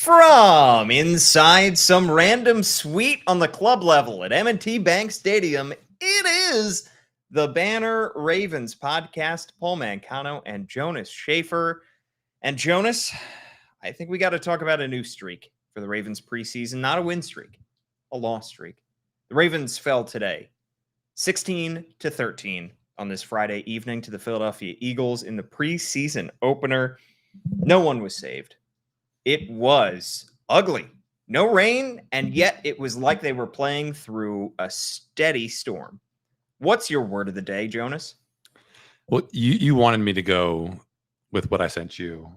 From inside some random suite on the club level at M&T Bank Stadium, it is the Banner Ravens podcast. Paul Mancano and Jonas Shaffer. And Jonas, I think we got to talk about a new streak for the Ravens preseason. Not a win streak, a loss streak. The Ravens fell today, 16-13 on this Friday evening to the Philadelphia Eagles in the preseason opener. No one was saved. It was ugly. No rain, and yet it was like they were playing through a steady storm. What's your word of the day, Jonas? Well, you wanted me to go with what I sent you,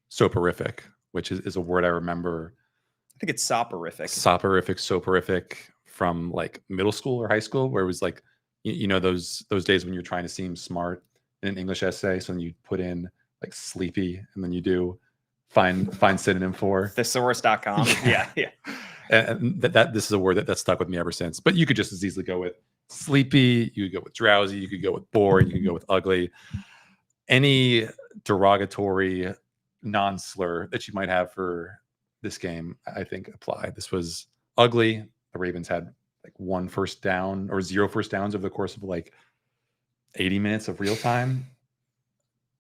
soporific, which is a word I remember. I think it's soporific. Soporific from like middle school or high school, where it was like, those days when you're trying to seem smart in an English essay. So then you put in like sleepy, and then you do find synonym for thesaurus.com. Yeah. And this is a word that stuck with me ever since. But you could just as easily go with sleepy, you could go with drowsy, you could go with boring, you could go with ugly. Any derogatory non-slur that you might have for this game, I think apply. This was ugly. The Ravens had like 1 first down or 0 first downs over the course of like 80 minutes of real time.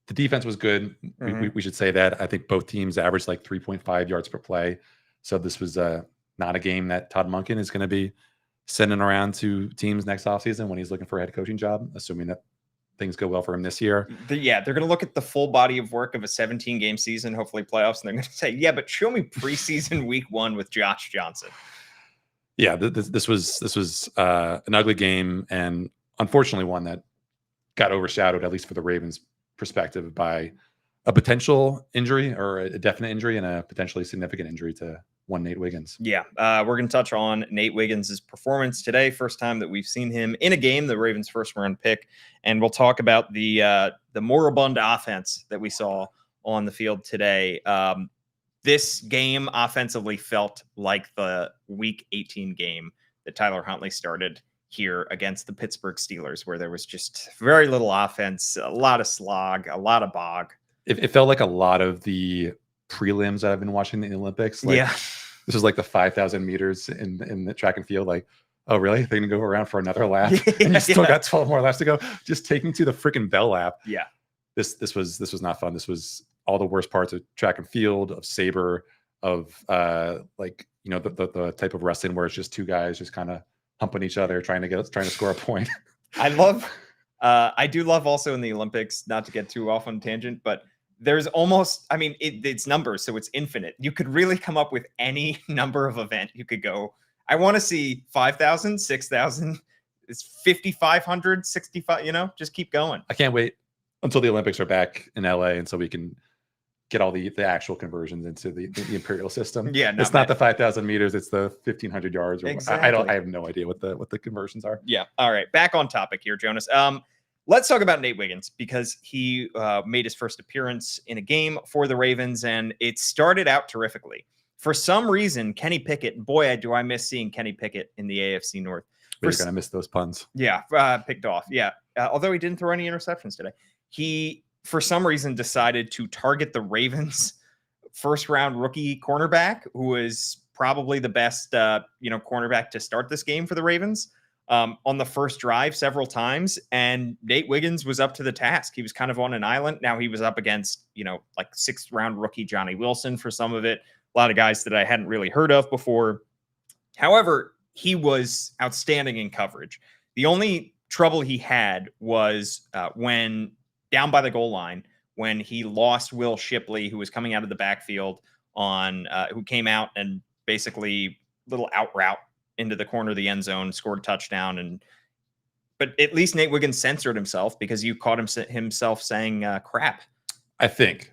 The defense was good. Mm-hmm. We should say that. I think both teams averaged like 3.5 yards per play. So this was not a game that Todd Monken is going to be sending around to teams next offseason when he's looking for a head coaching job, assuming that things go well for him this year. They're going to look at the full body of work of a 17-game season, hopefully playoffs, and they're going to say, yeah, but show me preseason week 1 with Josh Johnson. Yeah, this was an ugly game, and unfortunately one that got overshadowed, at least for the Ravens' perspective, by a potential injury or a definite injury and a potentially significant injury to one Nate Wiggins. Yeah, we're going to touch on Nate Wiggins' performance today. First time that we've seen him in a game, the Ravens' first-round pick, and we'll talk about the moribund offense that we saw on the field today. This game offensively felt like the Week 18 game that Tyler Huntley started here against the Pittsburgh Steelers, where there was just very little offense, a lot of slog, a lot of bog. It felt like a lot of the prelims that I've been watching in the Olympics. Like, yeah. This was like the 5,000 meters in the track and field. Like, oh, really? They're going to go around for another lap? And you still got 12 more laps to go? Just taking to the freaking bell lap. Yeah. This was not fun. This was all the worst parts of track and field, of saber, of the type of wrestling where it's just two guys just kind of humping each other, trying to score a point. I do love also in the Olympics, not to get too off on tangent, but there's almost, it's numbers, so it's infinite. You could really come up with any number of event. You could go, I want to see 5,000, 6,000, it's 5,500, 65, just keep going. I can't wait until the Olympics are back in LA, and so we can get all the actual conversions into the imperial system. Yeah, it's not the 5,000 meters; it's the 1,500 yards. Or exactly. I have no idea what the conversions are. Yeah. All right. Back on topic here, Jonas. Let's talk about Nate Wiggins, because he made his first appearance in a game for the Ravens, and it started out terrifically. For some reason, Kenny Pickett, boy, do I miss seeing Kenny Pickett in the AFC North. You're going to miss those puns. Yeah, picked off. Yeah, although he didn't throw any interceptions today. He, for some reason, decided to target the Ravens' first-round rookie cornerback, who is probably the best, cornerback to start this game for the Ravens. On the first drive several times, and Nate Wiggins was up to the task. He was kind of on an island. Now he was up against, like 6th round rookie Johnny Wilson for some of it. A lot of guys that I hadn't really heard of before. However, he was outstanding in coverage. The only trouble he had was when down by the goal line, when he lost Will Shipley, who was coming out of the backfield who came out and basically little out route into the corner of the end zone, scored a touchdown. But at least Nate Wiggins censored himself, because you caught himself saying crap. I think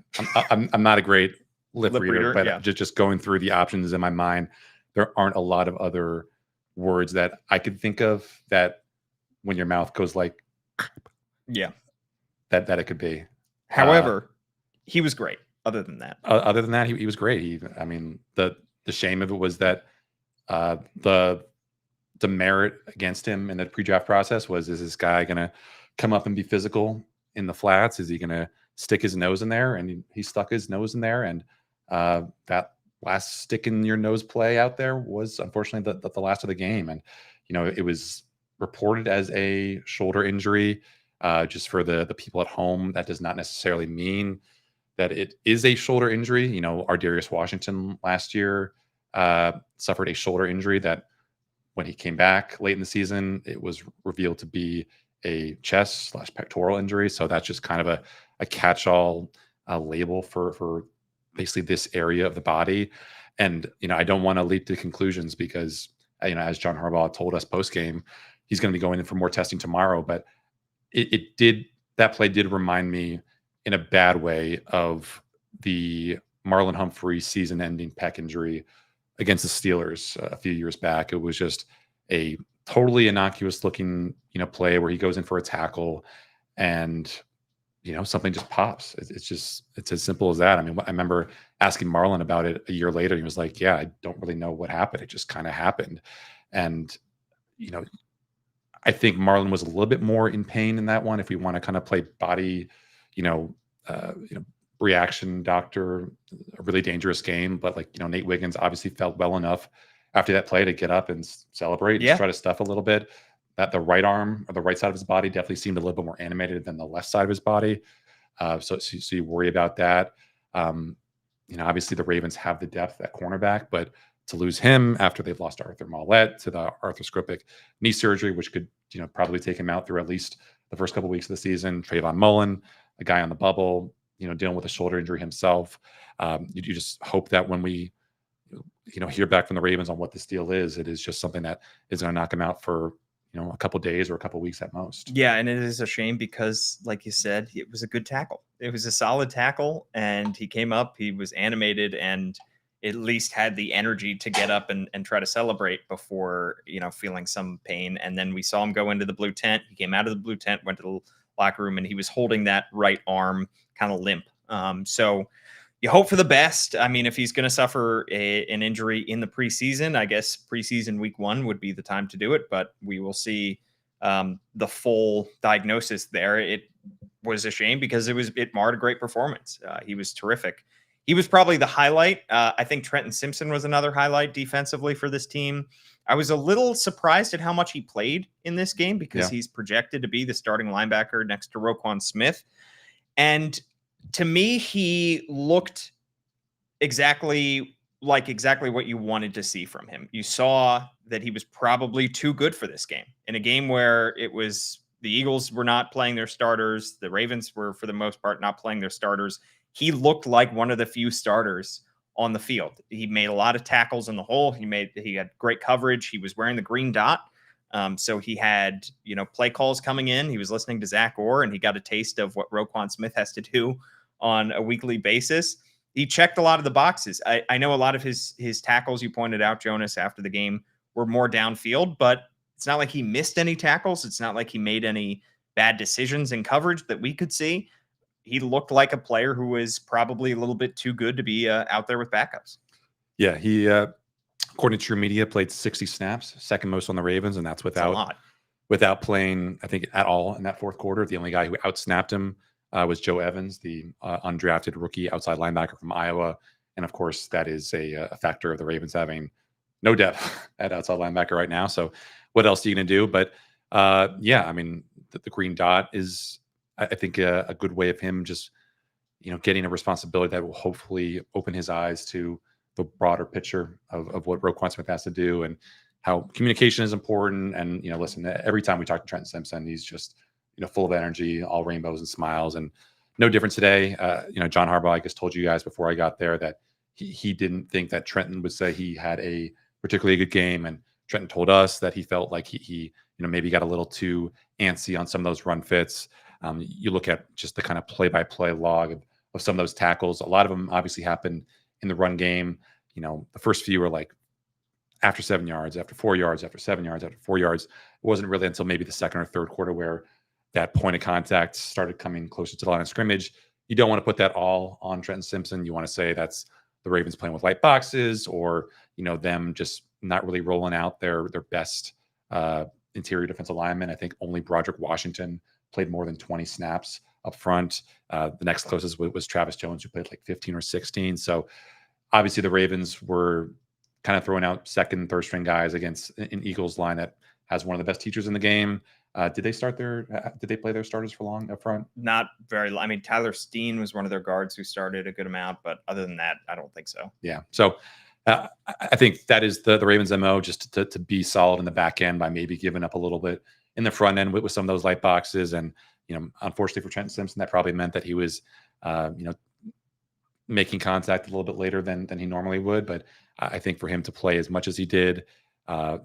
I'm not a great lip reader, but yeah. just going through the options in my mind, there aren't a lot of other words that I could think of that when your mouth goes like, yeah, that it could be. However, he was great. Other than that, he was great. The shame of it was that the merit against him in the pre-draft process was, is this guy going to come up and be physical in the flats? Is he going to stick his nose in there? And he stuck his nose in there, and that last stick in your nose play out there was unfortunately the last of the game. And, it was reported as a shoulder injury. Just for the people at home, that does not necessarily mean that it is a shoulder injury. Ardarius Washington last year suffered a shoulder injury that when he came back late in the season, it was revealed to be a chest/pectoral injury. So that's just kind of a catch-all label for basically this area of the body. And, I don't want to leap to conclusions because, as John Harbaugh told us post-game, he's going to be going in for more testing tomorrow. But that play did remind me in a bad way of the Marlon Humphrey season-ending pec injury against the Steelers a few years back. It was just a totally innocuous looking, play where he goes in for a tackle and, something just pops. It's as simple as that. I mean, I remember asking Marlon about it a year later. He was like, yeah, I don't really know what happened. It just kind of happened. And, I think Marlon was a little bit more in pain in that one. If we want to kind of play body, reaction doctor, a really dangerous game. But Nate Wiggins obviously felt well enough after that play to get up and celebrate and try to stuff a little bit. That the right arm or the right side of his body definitely seemed a little bit more animated than the left side of his body. So you worry about that. Obviously the Ravens have the depth at cornerback, but to lose him after they've lost Arthur Maulet to the arthroscopic knee surgery, which could, probably take him out through at least the first couple of weeks of the season. Trayvon Mullen, a guy on the bubble, dealing with a shoulder injury himself. You just hope that when we, hear back from the Ravens on what this deal is, it is just something that is going to knock him out for, a couple days or a couple weeks at most. Yeah, and it is a shame because, like you said, it was a good tackle. It was a solid tackle, and he came up, he was animated, and at least had the energy to get up and try to celebrate before, feeling some pain. And then we saw him go into the blue tent. He came out of the blue tent, went to the locker room, and he was holding that right arm kind of limp. So you hope for the best. I mean, if he's going to suffer an injury in the preseason, I guess preseason week 1 would be the time to do it, but we will see the full diagnosis there. It was a shame because it marred a great performance. He was terrific. He was probably the highlight. I think Trenton Simpson was another highlight defensively for this team. I was a little surprised at how much he played in this game because he's projected to be the starting linebacker next to Roquan Smith. And to me, he looked exactly what you wanted to see from him. You saw that he was probably too good for this game. In a game where it was the Eagles were not playing their starters, the Ravens were, for the most part, not playing their starters. He looked like one of the few starters on the field. He made a lot of tackles in the hole. He had great coverage. He was wearing the green dot. So he had, play calls coming in. He was listening to Zach Orr, and he got a taste of what Roquan Smith has to do on a weekly basis. He checked a lot of the boxes. I know a lot of his tackles, you pointed out, Jonas, after the game were more downfield, but it's not like he missed any tackles. It's not like he made any bad decisions in coverage that we could see. He looked like a player who was probably a little bit too good to be out there with backups. Yeah, he, according to True Media, played 60 snaps, second most on the Ravens, and that's without playing, I think, at all in that fourth quarter. The only guy who outsnapped him was Joe Evans, the undrafted rookie outside linebacker from Iowa. And of course, that is a factor of the Ravens having no depth at outside linebacker right now. So what else are you going to do? But I mean, the green dot is, I think, a good way of him just, getting a responsibility that will hopefully open his eyes to the broader picture of what Roquan Smith has to do and how communication is important. And, listen, every time we talk to Trenton Simpson, he's just, full of energy, all rainbows and smiles, and no different today. John Harbaugh, I guess, told you guys before I got there that he didn't think that Trenton would say he had a particularly good game. And Trenton told us that he felt like he maybe got a little too antsy on some of those run fits. You look at just the kind of play-by-play log of some of those tackles. A lot of them obviously happened in the run game. The first few were like after 7 yards, after 4 yards, after 7 yards, after 4 yards. It wasn't really until maybe the second or third quarter where that point of contact started coming closer to the line of scrimmage. You don't want to put that all on Trenton Simpson. You want to say that's the Ravens playing with light boxes, or them just not really rolling out their best interior defensive lineman. I think only Broderick Washington played more than 20 snaps up front. The next closest was Travis Jones, who played like 15 or 16. So obviously the Ravens were kind of throwing out second, third string guys against an Eagles line that has one of the best teachers in the game. Did they play their starters for long up front? Not very long. I mean, Tyler Steen was one of their guards who started a good amount, but other than that, I don't think so. Yeah. So I think that is the Ravens' MO, just to be solid in the back end by maybe giving up a little bit in the front end with some of those light boxes. And, unfortunately for Trent Simpson, that probably meant that he was, making contact a little bit later than he normally would. But I think for him to play as much as he did, to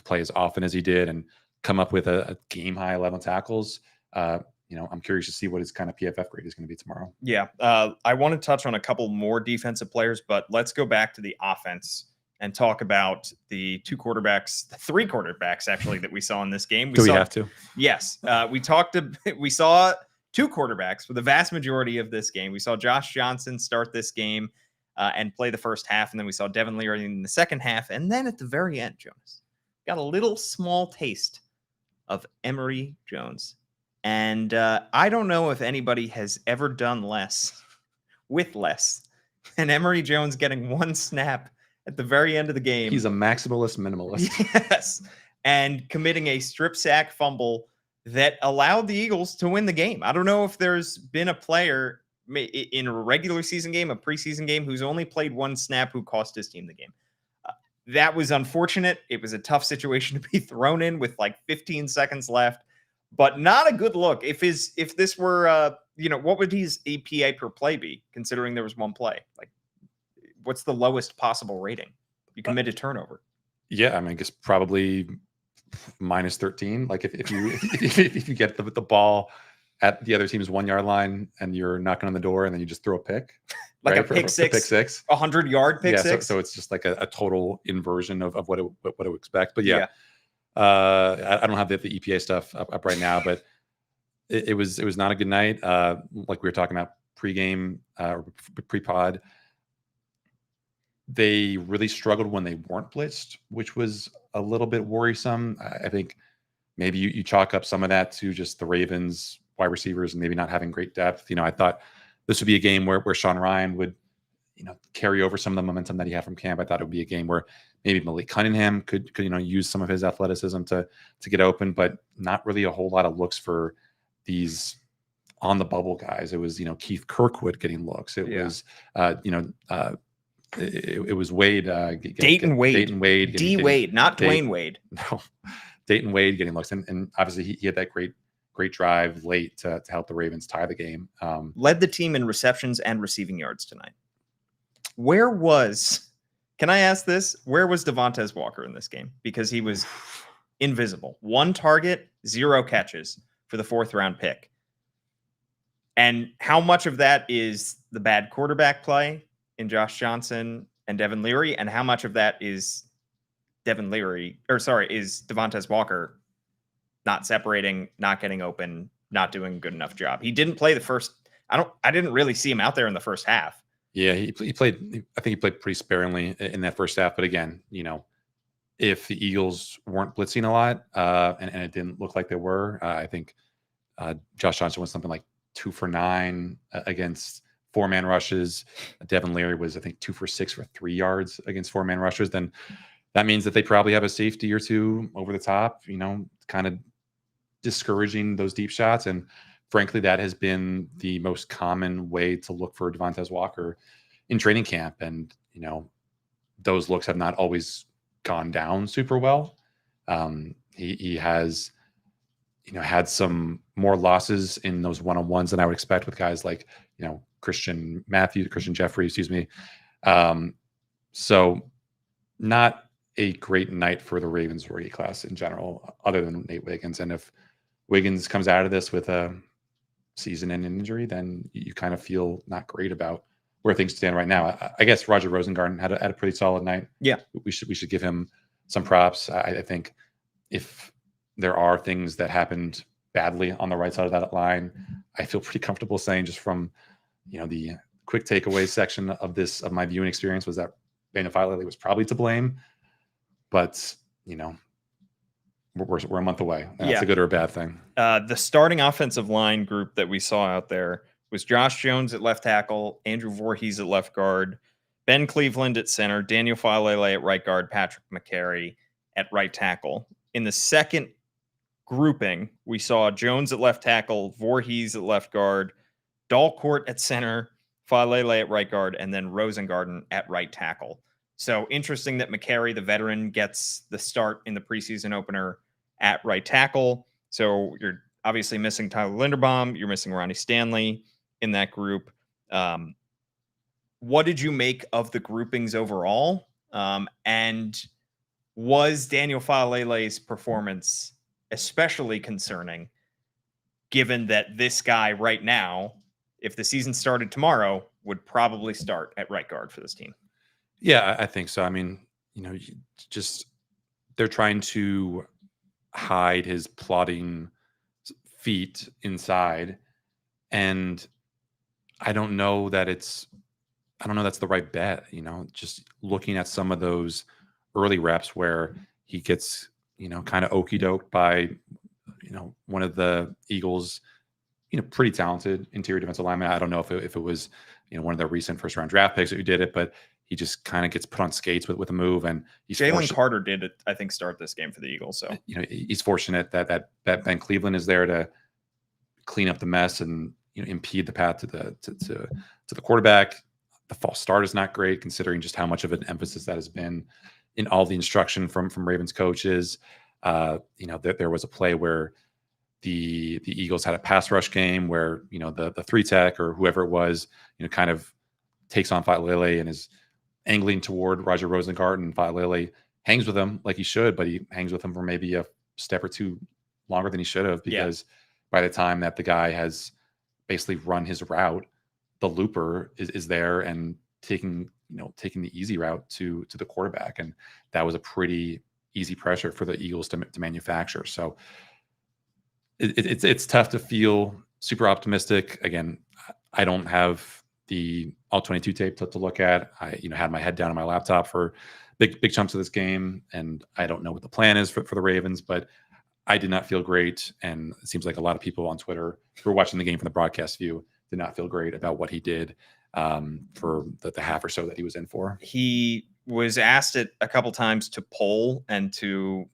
play as often as he did, and come up with a game high 11 tackles, I'm curious to see what his kind of PFF grade is going to be tomorrow. Yeah. I want to touch on a couple more defensive players, but let's go back to the offense and talk about the three quarterbacks actually that we saw in this game. We have to? Yes. We saw two quarterbacks for the vast majority of this game. We saw Josh Johnson start this game and play the first half. And then we saw Devin Leary in the second half. And then at the very end, Jonas got a little small taste of Emory Jones. And I don't know if anybody has ever done less with less than Emory Jones getting one snap at the very end of the game. He's a maximalist minimalist. Yes. And committing a strip sack fumble that allowed the Eagles to win the game. I don't know if there's been a player in a regular season game, a preseason game, who's only played one snap who cost his team the game. That was unfortunate. It was a tough situation to be thrown in with like 15 seconds left. But not a good look. If this were, what would his EPA per play be, considering there was one play? Like, what's the lowest possible rating? You committed turnover. Yeah, I mean, I guess probably minus 13. Like if you get the ball at the other team's 1 yard line and you're knocking on the door and then you just throw a pick, like right? a pick six, 100-yard pick six. So it's just like a total inversion of what I would expect. But yeah. I don't have the EPA stuff up right now, but it was not a good night. Like we were talking about pregame, pre-pod, they really struggled when they weren't blitzed, which was a little bit worrisome. I think maybe you chalk up some of that to just the Ravens wide receivers and maybe not having great depth. I thought this would be a game where Sean Ryan would, carry over some of the momentum that he had from camp. I thought it would be a game where maybe Malik Cunningham could use some of his athleticism to get open, but not really a whole lot of looks for these on the bubble guys. It was, Keith Kirkwood getting looks. It was, it was Wade. Dayton Wade. Wade, not Dwayne Wade. No, Dayton Wade getting looks. And obviously he had that great drive late to help the Ravens tie the game. Led the team in receptions and receiving yards tonight. Can I ask this? Where was Devontae Walker in this game? Because he was invisible. 1 target, 0 catches for the 4th round pick. And how much of that is the bad quarterback play in Josh Johnson and Devin Leary? And how much of that is is Devontae Walker not separating, not getting open, not doing a good enough job? He didn't play the first. I didn't really see him out there in the first half. Yeah, he played. I think he played pretty sparingly in that first half. But again, if the Eagles weren't blitzing a lot and it didn't look like they were, I think Josh Johnson was something like 2 for 9 against 4-man rushes. Devin Leary was, I think, 2 for 6 for 3 yards against 4-man rushes. Then that means that they probably have a safety or two over the top, kind of discouraging those deep shots. And frankly, that has been the most common way to look for Devontae Walker in training camp. And, those looks have not always gone down super well. He has, had some more losses in those one-on-ones than I would expect with guys like, Christian Jeffrey, so not a great night for the Ravens rookie class in general, other than Nate Wiggins. And if Wiggins comes out of this with a season-ending injury, then you kind of feel not great about where things stand right now. I guess Roger Rosengarten had a pretty solid night. Yeah, we should give him some props. I think if there are things that happened badly on the right side of that line, I feel pretty comfortable saying, just from the quick takeaway section of my viewing experience, was that Brandon Filelli was probably to blame. But we're a month away. That's a good or a bad thing. The starting offensive line group that we saw out there was Josh Jones at left tackle, Andrew Voorhees at left guard, Ben Cleveland at center, Daniel Falele at right guard, Patrick McCary at right tackle. In the second grouping, we saw Jones at left tackle, Voorhees at left guard, Dalcourt at center, Falele at right guard, and then Rosengarten at right tackle. So interesting that McCary, the veteran, gets the start in the preseason opener at right tackle. So you're obviously missing Tyler Linderbaum. You're missing Ronnie Stanley in that group. What did you make of the groupings overall? And was Daniel Falele's performance especially concerning, given that this guy right now, if the season started tomorrow, would probably start at right guard for this team? Yeah, I think so. I mean, just they're trying to hide his plodding feet inside, and I don't know that's the right bet. Just looking at some of those early reps where he gets kind of okey doke by one of the Eagles, pretty talented interior defensive lineman. I don't know if it was one of the recent first round draft picks who did it, but he just kind of gets put on skates with a move, and Jalen Carter did it, I think, start this game for the Eagles. So he's fortunate that Ben Cleveland is there to clean up the mess and impede the path to the quarterback. The false start is not great, considering just how much of an emphasis that has been in all the instruction from Ravens coaches. There was a play where the Eagles had a pass rush game where the three tech or whoever it was kind of takes on Falele and is angling toward Roger Rosengarten, and Falele hangs with him like he should, but he hangs with him for maybe a step or two longer than he should have, because by the time that the guy has basically run his route, the looper is there and taking the easy route to the quarterback, and that was a pretty easy pressure for the Eagles to manufacture. So it's tough to feel super optimistic. Again, I don't have the all 22 tape to look at. I had my head down on my laptop for big chunks of this game, and I don't know what the plan is for the Ravens, but I did not feel great, and it seems like a lot of people on Twitter who were watching the game from the broadcast view did not feel great about what he did for the half or so that he was in for. He was asked it a couple times to pull and to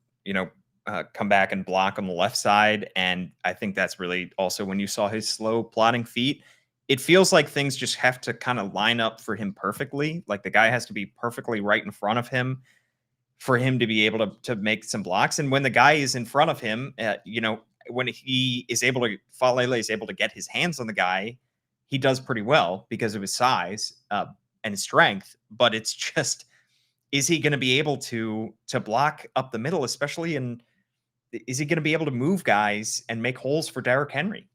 come back and block on the left side, and I think that's really also when you saw his slow plodding feet. It feels like things just have to kind of line up for him perfectly. Like the guy has to be perfectly right in front of him for him to be able to make some blocks. And when the guy is in front of him, when he is able to, Falele is able to get his hands on the guy, he does pretty well because of his size and his strength. But it's just, is he going to be able to block up the middle, especially? And is he going to be able to move guys and make holes for Derrick Henry?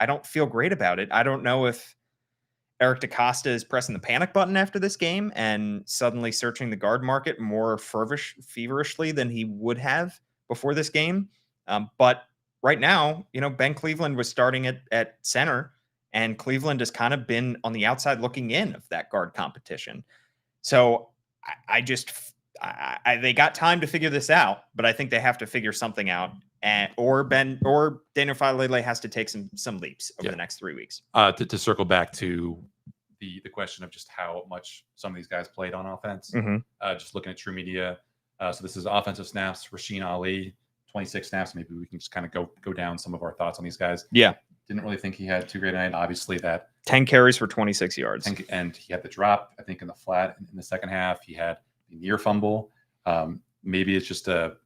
I don't feel great about it. I don't know if Eric DaCosta is pressing the panic button after this game and suddenly searching the guard market more feverishly than he would have before this game. But right now, Ben Cleveland was starting at center, and Cleveland has kind of been on the outside looking in of that guard competition. So they got time to figure this out, but I think they have to figure something out. Or Daniel Falele has to take some leaps over the next 3 weeks. To circle back to the question of just how much some of these guys played on offense, just looking at True Media. So this is offensive snaps. Rasheen Ali, 26 snaps. Maybe we can just kind of go down some of our thoughts on these guys. Yeah. Didn't really think he had too great a night. Obviously, that 10 carries for 26 yards. And he had the drop, I think, in the flat in the second half. He had the near fumble. Maybe it's just a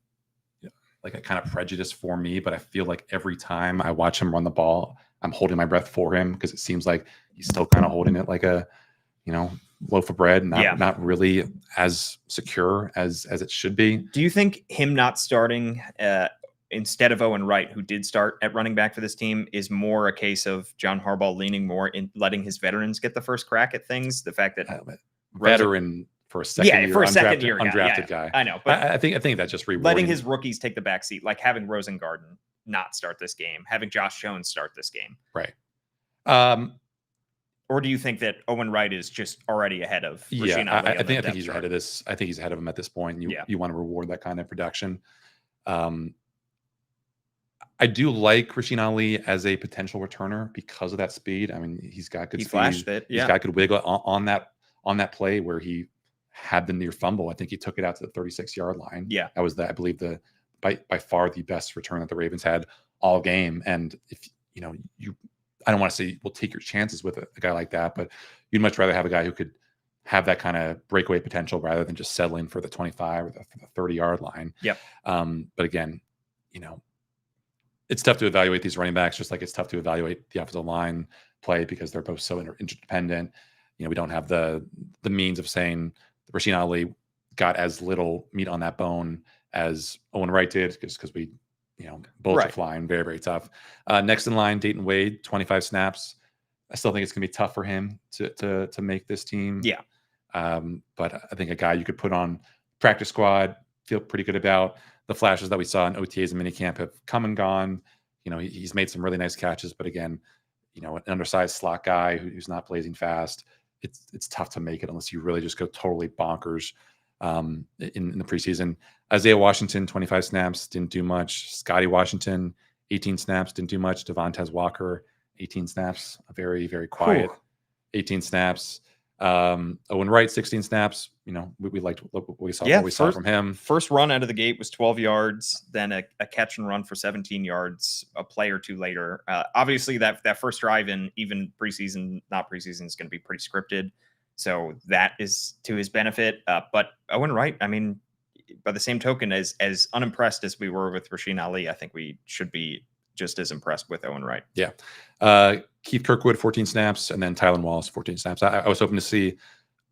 kind of prejudice for me, but I feel like every time I watch him run the ball, I'm holding my breath for him, because it seems like he's still kind of holding it like a, loaf of bread, not really as secure as it should be. Do you think him not starting instead of Owen Wright, who did start at running back for this team, is more a case of John Harbaugh leaning more in letting his veterans get the first crack at things? The fact that veteran for a second year, undrafted guy. I know, but I think that's just rewarding. Letting his rookies take the back seat, like having Rosengarten not start this game, having Josh Jones start this game. Right. Or do you think that Owen Wright is just already ahead of Rasheen Ali? I think he's ahead of this. I think he's ahead of him at this point. You want to reward that kind of production. I do like Rasheen Ali as a potential returner because of that speed. I mean, he's got good speed. Flashed it. He's got good wiggle on that on that play where he had the near fumble, I think he took it out to the 36-yard line. Yeah. That was I believe by far the best return that the Ravens had all game. And if I don't want to say we'll take your chances with a guy like that, but you'd much rather have a guy who could have that kind of breakaway potential rather than just settling for the 25 or the 30-yard line. Yep. But again, it's tough to evaluate these running backs, just like it's tough to evaluate the offensive line play because they're both so interdependent. We don't have the means of saying Rasheen Ali got as little meat on that bone as Owen Wright did because we, bullets are flying, very, very tough. Next in line, Dayton Wade, 25 snaps. I still think it's going to be tough for him to make this team. Yeah. But I think a guy you could put on practice squad, feel pretty good about. The flashes that we saw in OTAs and minicamp have come and gone. He's made some really nice catches, but again, an undersized slot guy who's not blazing fast. It's tough to make it unless you really just go totally bonkers in the preseason. Isaiah Washington, 25 snaps, didn't do much. Scotty Washington, 18 snaps, didn't do much. Devontae Walker, 18 snaps, very, very quiet. 18 snaps. Owen Wright, 16 snaps. We liked what we saw from him. First run out of the gate was 12 yards, then a catch and run for 17 yards a play or two later. Obviously, that first drive in even preseason, not preseason, is going to be pretty scripted. So that is to his benefit. But Owen Wright, I mean, by the same token, as unimpressed as we were with Rasheen Ali, I think we should be just as impressed with Owen Wright. Yeah. Keith Kirkwood, 14 snaps, and then Tylan Wallace, 14 snaps. I was hoping to see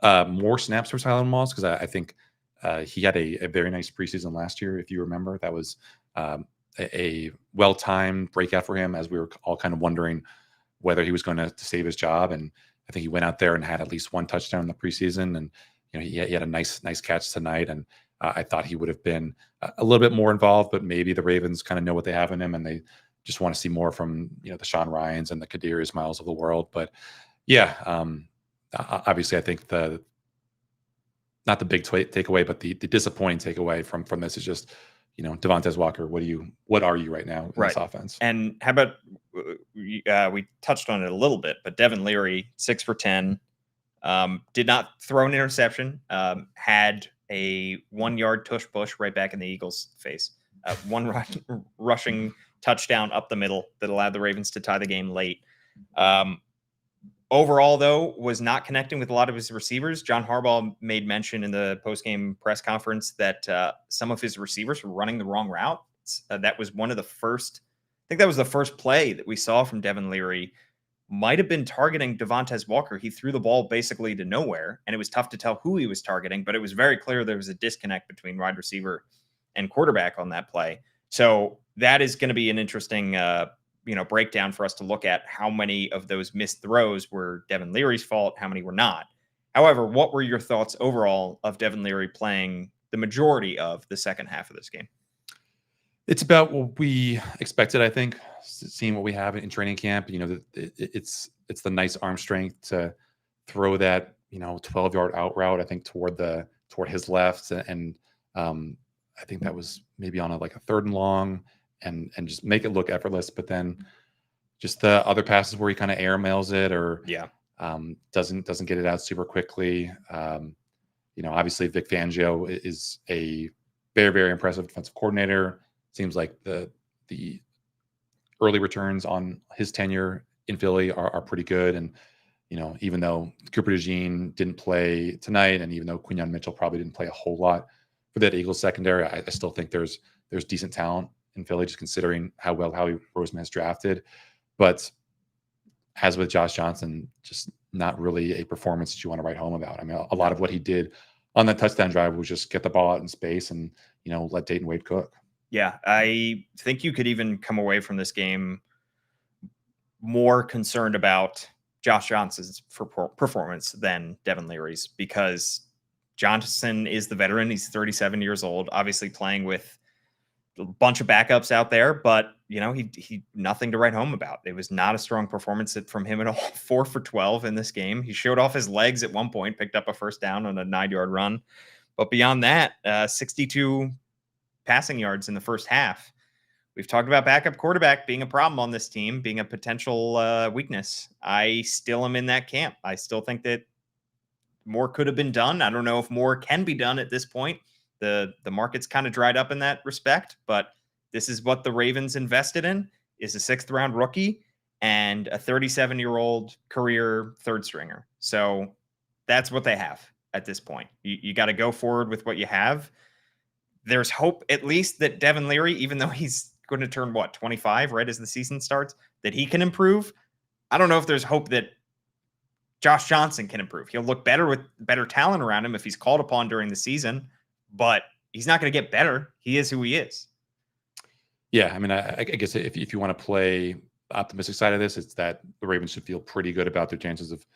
more snaps for Tylan Wallace because I think he had a very nice preseason last year. If you remember, that was a well-timed breakout for him as we were all kind of wondering whether he was going to save his job. And I think he went out there and had at least one touchdown in the preseason. And he had a nice catch tonight. And I thought he would have been a little bit more involved, but maybe the Ravens kind of know what they have in him and they just want to see more from the Sean Ryans and the Kadir Ismails of the world. But yeah, obviously I think not the big takeaway, but the disappointing takeaway from this is just Devontae Walker. What are you right now in this offense? And how about we touched on it a little bit, but Devin Leary, 6 for 10, did not throw an interception, had a 1-yard tush push right back in the Eagles' face, one rushing touchdown up the middle that allowed the Ravens to tie the game late. Overall, though, was not connecting with a lot of his receivers. John Harbaugh made mention in the postgame press conference that some of his receivers were running the wrong route. That was one of the first, I think that was the first play that we saw from Devin Leary. Might have been targeting Devontae Walker. He threw the ball basically to nowhere, and it was tough to tell who he was targeting, but it was very clear there was a disconnect between wide receiver and quarterback on that play. So that is going to be an interesting breakdown for us to look at how many of those missed throws were Devin Leary's fault, how many were not. However, what were your thoughts overall of Devin Leary playing the majority of the second half of this game? It's about what we expected, I think, seeing what we have in training camp. It's the nice arm strength to throw that 12-yard out route, I think, toward his left, and I think that was maybe on a 3rd and long, and just make it look effortless. But then just the other passes where he kind of airmails it or doesn't get it out super quickly. Obviously Vic Fangio is a very, very impressive defensive coordinator. Seems like the early returns on his tenure in Philly are pretty good. And, even though Cooper DeJean didn't play tonight, and even though Quinyon Mitchell probably didn't play a whole lot for that Eagles secondary, I still think there's decent talent in Philly, just considering how Howie Roseman has drafted. But as with Josh Johnson, just not really a performance that you want to write home about. I mean, a lot of what he did on that touchdown drive was just get the ball out in space and, let Dayton Wade cook. Yeah, I think you could even come away from this game more concerned about Josh Johnson's performance than Devin Leary's, because Johnson is the veteran. He's 37 years old, obviously playing with a bunch of backups out there, but he nothing to write home about. It was not a strong performance from him at all. 4 for 12 in this game. He showed off his legs at one point, picked up a first down on a 9-yard run. But beyond that, 62 passing yards in the first half. We've talked about backup quarterback being a problem on this team, being a potential weakness. I still am in that camp. I still think that more could have been done. I don't know if more can be done at this point. The market's kind of dried up in that respect, but this is what the Ravens invested in, is a 6th round rookie and a 37-year-old career third stringer. So that's what they have at this point. You got to go forward with what you have. There's hope, at least, that Devin Leary, even though he's going to turn 25 right as the season starts, that he can improve. I don't know if there's hope that Josh Johnson can improve. He'll look better with better talent around him if he's called upon during the season, but he's not going to get better. He is who he is. Yeah, I mean, I guess if you want to play the optimistic side of this, it's that the Ravens should feel pretty good about their chances of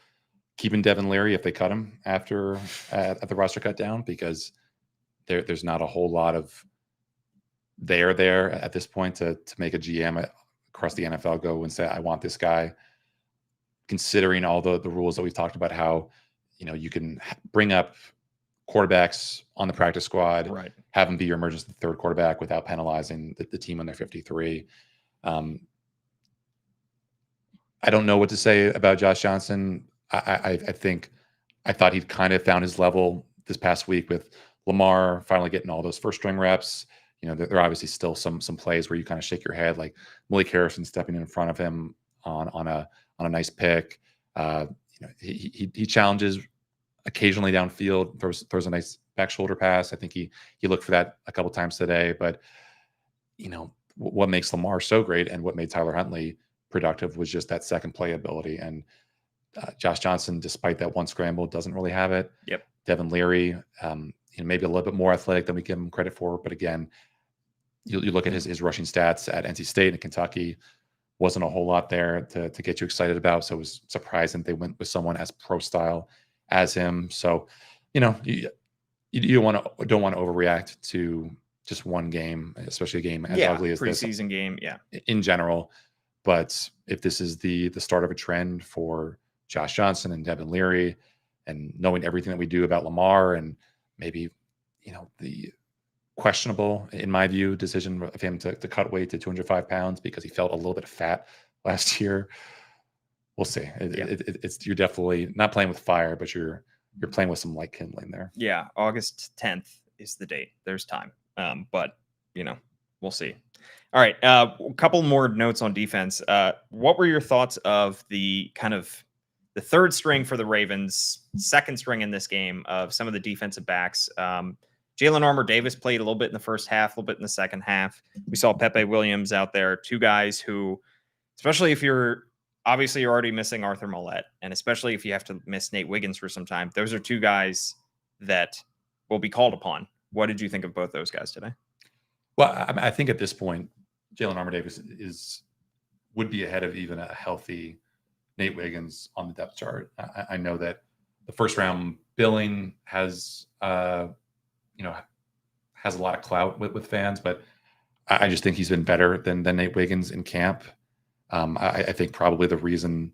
keeping Devin Leary if they cut him after at the roster cut down, because there's not a whole lot of there at this point to make a GM across the NFL go and say, I want this guy, considering all the rules that we've talked about, how, you can bring up quarterbacks on the practice squad, right, have them be your emergency third quarterback without penalizing the team when they're 53. I don't know what to say about Josh Johnson. I think I thought he'd kind of found his level this past week with Lamar finally getting all those first string reps. There are obviously still some plays where you kind of shake your head, like Malik Harrison stepping in front of him on a nice pick. He challenges occasionally downfield, throws a nice back shoulder pass. I think he looked for that a couple times today. But what makes Lamar so great and what made Tyler Huntley productive was just that second play ability. And Josh Johnson, despite that one scramble, doesn't really have it. Yep. Devin Leary, maybe a little bit more athletic than we give him credit for, but again, you look at his rushing stats at NC State and Kentucky, wasn't a whole lot there to get you excited about. So it was surprising they went with someone as pro style as him. So, you don't want to overreact to just one game, especially a game as ugly as this. Preseason game, in general. But if this is the start of a trend for Josh Johnson and Devin Leary, and knowing everything that we do about Lamar, and maybe, the questionable, in my view, decision of him to cut weight to 205 pounds because he felt a little bit fat last year, we'll see. You're definitely not playing with fire, but you're playing with some light kindling there. Yeah, August 10th is the date. There's time, but we'll see. All right, a couple more notes on defense. What were your thoughts of the kind of the third string for the Ravens, second string in this game, of some of the defensive backs? Jalen Armour-Davis played a little bit in the first half, a little bit in the second half. We saw Pepe Williams out there, two guys who, especially if you're already missing Arthur Millette, and especially if you have to miss Nate Wiggins for some time, those are two guys that will be called upon. What did you think of both those guys today? Well, I think at this point, Jalen Armour-Davis would be ahead of even a healthy Nate Wiggins on the depth chart. I know that the first round billing has a lot of clout with fans, but I just think he's been better than Nate Wiggins in camp. I think probably the reason,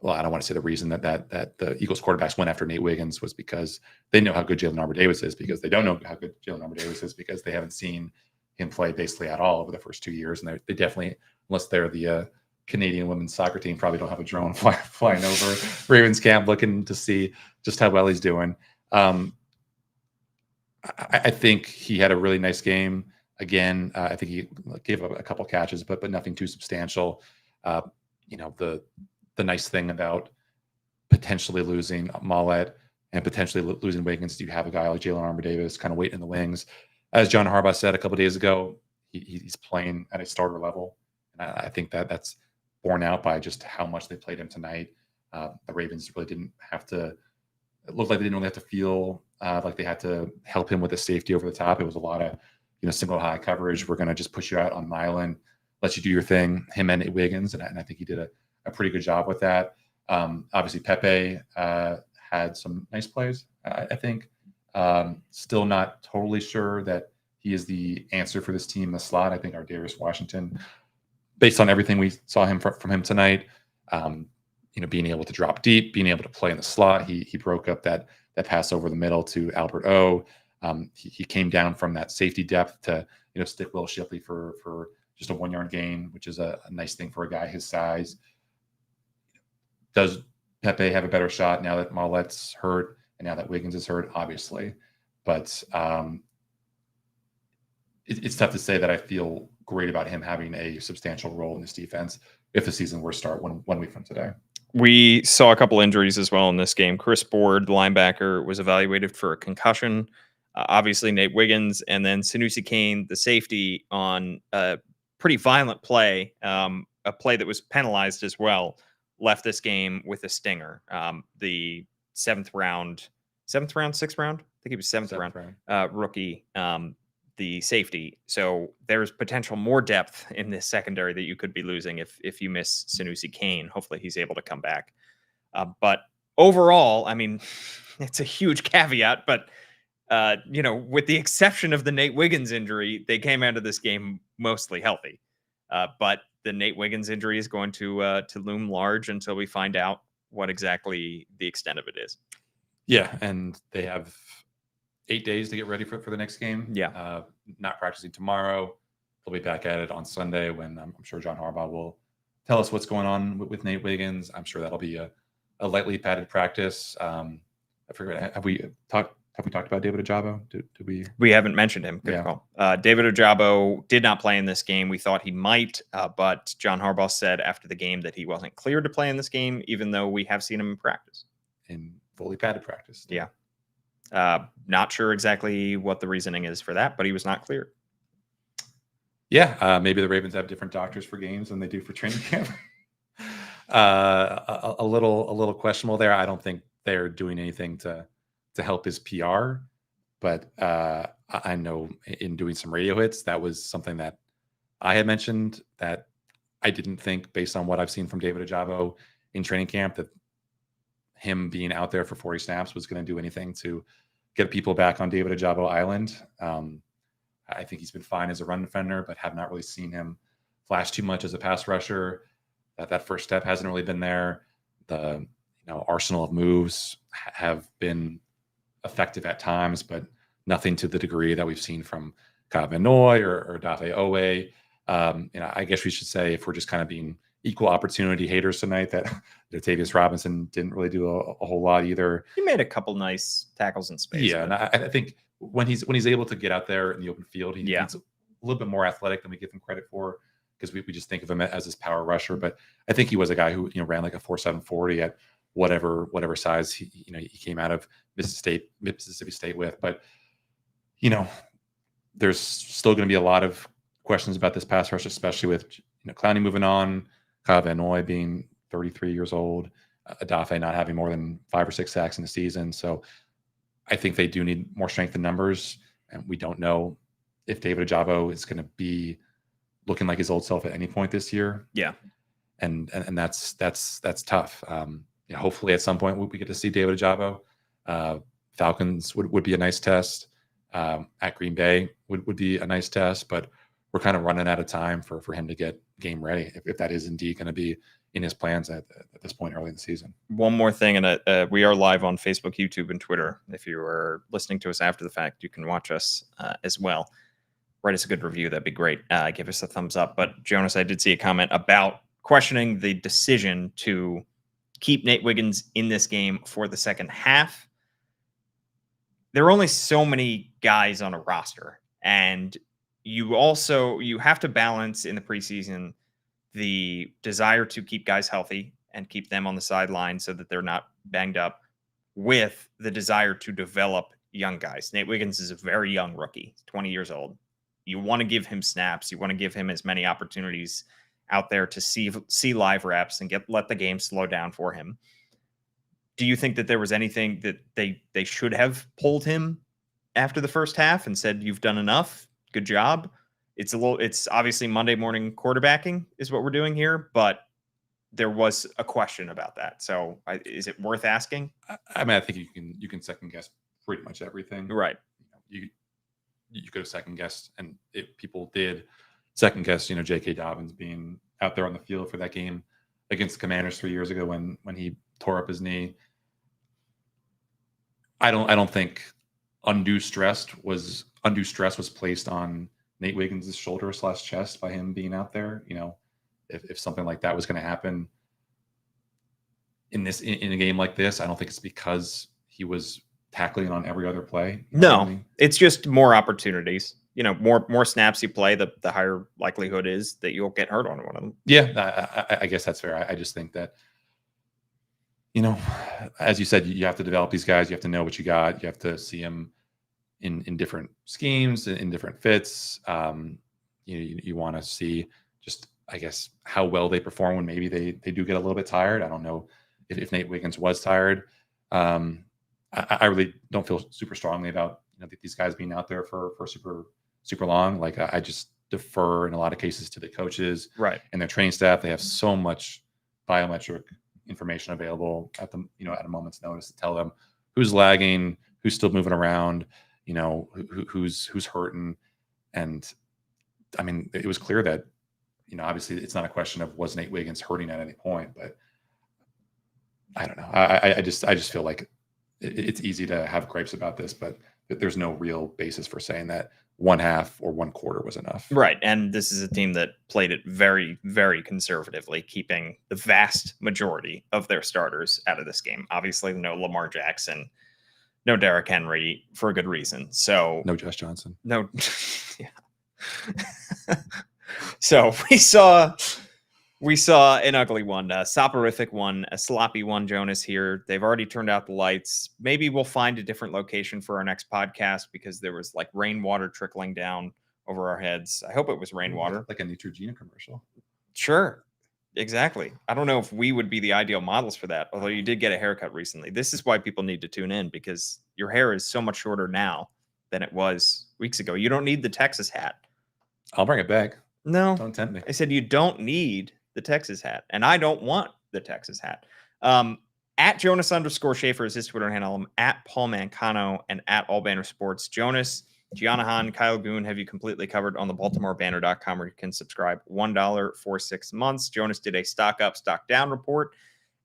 well, I don't want to say the reason that the Eagles quarterbacks went after Nate Wiggins was because they know how good Jalen Armour-Davis is, because they don't know how good Jalen Armour-Davis is because they haven't seen him play basically at all over the first 2 years. And they definitely, unless they're the Canadian women's soccer team, probably don't have a drone flying over Ravens camp looking to see just how well he's doing. I think he had a really nice game. Again, I think he gave up a couple catches, but nothing too substantial. The nice thing about potentially losing Mollett and potentially losing Wiggins, you have a guy like Jalen Armour-Davis kind of waiting in the wings. As John Harbaugh said a couple of days ago, he's playing at a starter level. And I think that's borne out by just how much they played him tonight. The Ravens really didn't have to, it looked like they didn't really have to feel like they had to help him with the safety over the top. It was a lot of, single high coverage. We're going to just push you out on an island, let you do your thing, him and Wiggins. And I think he did a pretty good job with that. Obviously, Pepe had some nice plays, I think. Still not totally sure that he is the answer for this team in the slot. I think our Darius Washington, based on everything we saw from him tonight, being able to drop deep, being able to play in the slot, he broke up that pass over the middle to Albert O. He came down from that safety depth to stick Will Shipley for just a 1 yard gain, which is a nice thing for a guy his size. Does Pepe have a better shot now that Mollet's hurt? and now that Wiggins is hurt, obviously. But it's tough to say that I feel great about him having a substantial role in this defense if the season were to start 1 week from today. We saw a couple injuries as well in this game. Chris Board, the linebacker, was evaluated for a concussion. Obviously, Nate Wiggins, and then Sanusi Kane, the safety, on a pretty violent play, a play that was penalized as well, left this game with a stinger. The sixth round, I think he was seventh round rookie, the safety. So there's potential more depth in this secondary that you could be losing if you miss Sanusi Kane. Hopefully he's able to come back. But overall, I mean, it's a huge caveat, but with the exception of the Nate Wiggins injury, they came out of this game mostly healthy. But the Nate Wiggins injury is going to loom large until we find out what exactly the extent of it is. Yeah, and they have 8 days to get ready for the next game. Yeah. Not practicing tomorrow. They'll be back at it on Sunday when I'm sure John Harbaugh will tell us what's going on with Nate Wiggins. I'm sure that'll be a lightly padded practice. I forget, have we talked about David Ojabo? Did we? We haven't mentioned him. Good call. David Ojabo did not play in this game. We thought he might, but John Harbaugh said after the game that he wasn't cleared to play in this game, even though we have seen him in practice. In fully padded practice. Yeah. Not sure exactly what the reasoning is for that, but he was not cleared. Yeah, maybe the Ravens have different doctors for games than they do for training camp. A little questionable there. I don't think they're doing anything to help his PR, but I know in doing some radio hits, that was something that I had mentioned that I didn't think, based on what I've seen from David Ojabo in training camp, that him being out there for 40 snaps was going to do anything to get people back on David Ojabo Island. I think he's been fine as a run defender, but have not really seen him flash too much as a pass rusher. That first step hasn't really been there. The arsenal of moves have been effective at times, but nothing to the degree that we've seen from Kyle Van Noy or Dafe Owe. I guess we should say, if we're just kind of being equal opportunity haters tonight, that Tavius Robinson didn't really do a whole lot either. He made a couple nice tackles in space. Yeah, and I think when he's able to get out there in the open field, he's a little bit more athletic than we give him credit for, because we just think of him as this power rusher. But I think he was a guy who ran like a 4.7 40 at whatever size he came out of Mississippi State with. But there's still going to be a lot of questions about this pass rush, especially with Clowney moving on, Kyle Van Noy being 33 years old, Adafe not having more than 5 or 6 sacks in the season. So I think they do need more strength in numbers, and we don't know if David Ojabo is going to be looking like his old self at any point this year. Yeah, and that's tough. Hopefully at some point we get to see David Ojabo. Falcons would be a nice test. At Green Bay would be a nice test, but we're kind of running out of time for him to get game ready, if that is indeed going to be in his plans at this point early in the season. One more thing, and we are live on Facebook, YouTube, and Twitter. If you are listening to us after the fact, you can watch us as well. Write us a good review. That'd be great. Give us a thumbs up. But Jonas, I did see a comment about questioning the decision to keep Nate Wiggins in this game for the second half. There are only so many guys on a roster, and you have to balance in the preseason the desire to keep guys healthy and keep them on the sideline so that they're not banged up, with the desire to develop young guys. Nate Wiggins is a very young rookie, 20 years old. You want to give him snaps. You want to give him as many opportunities out there to see live reps and let the game slow down for him. Do you think that there was anything that they should have pulled him after the first half and said, "You've done enough. Good job"? It's obviously Monday morning quarterbacking is what we're doing here, but there was a question about that. So is it worth asking? I mean, I think you can second guess pretty much everything. Right. You could have second guessed, and if people did second guess, J.K. Dobbins being out there on the field for that game against the Commanders 3 years ago when he tore up his knee. I don't think undue stress was placed on Nate Wiggins' shoulder/chest by him being out there. If something like that was going to happen in a game like this, I don't think it's because he was tackling on every other play. No, it's just more opportunities. More snaps you play, the higher likelihood is that you'll get hurt on one of them. Yeah, I guess that's fair. I just think that, as you said, you have to develop these guys. You have to know what you got. You have to see them in different schemes, in different fits. You want to see just, I guess, how well they perform when maybe they do get a little bit tired. I don't know if Nate Wiggins was tired. I really don't feel super strongly about these guys being out there for super long. Like, I just defer in a lot of cases to the coaches, right, and their training staff. They have so much biometric information available at at a moment's notice to tell them who's lagging, who's still moving around, who's hurting. And I mean, it was clear that obviously it's not a question of was Nate Wiggins hurting at any point, but I don't know. I just feel like it's easy to have gripes about this, but there's no real basis for saying that one half or one quarter was enough. Right. And this is a team that played it very, very conservatively, keeping the vast majority of their starters out of this game. Obviously, no Lamar Jackson, no Derrick Henry, for a good reason. So no Josh Johnson. No. Yeah. So we saw an ugly one, a soporific one, a sloppy one, Jonas, here. They've already turned out the lights. Maybe we'll find a different location for our next podcast because there was like rainwater trickling down over our heads. I hope it was rainwater. Like a Neutrogena commercial. Sure. Exactly. I don't know if we would be the ideal models for that, although you did get a haircut recently. This is why people need to tune in, because your hair is so much shorter now than it was weeks ago. You don't need the Texas hat. I'll bring it back. No. Don't tempt me. I said you don't need the Texas hat, and I don't want the Texas hat. At Jonas_Shaffer is his Twitter handle. I'm at Paul Mancano and at All Banner Sports. Jonas, Gianna Hahn, Kyle Goon have you completely covered on the BaltimoreBanner.com, where you can subscribe $1 for 6 months. Jonas did a stock up, stock down report,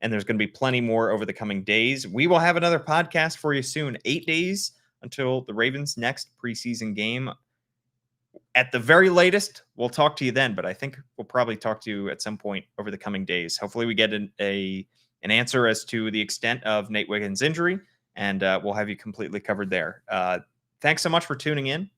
and there's going to be plenty more over the coming days. We will have another podcast for you soon. 8 days until the Ravens' next preseason game. At the very latest, we'll talk to you then, but I think we'll probably talk to you at some point over the coming days. Hopefully we get an answer as to the extent of Nate Wiggins' injury, and we'll have you completely covered there. Thanks so much for tuning in.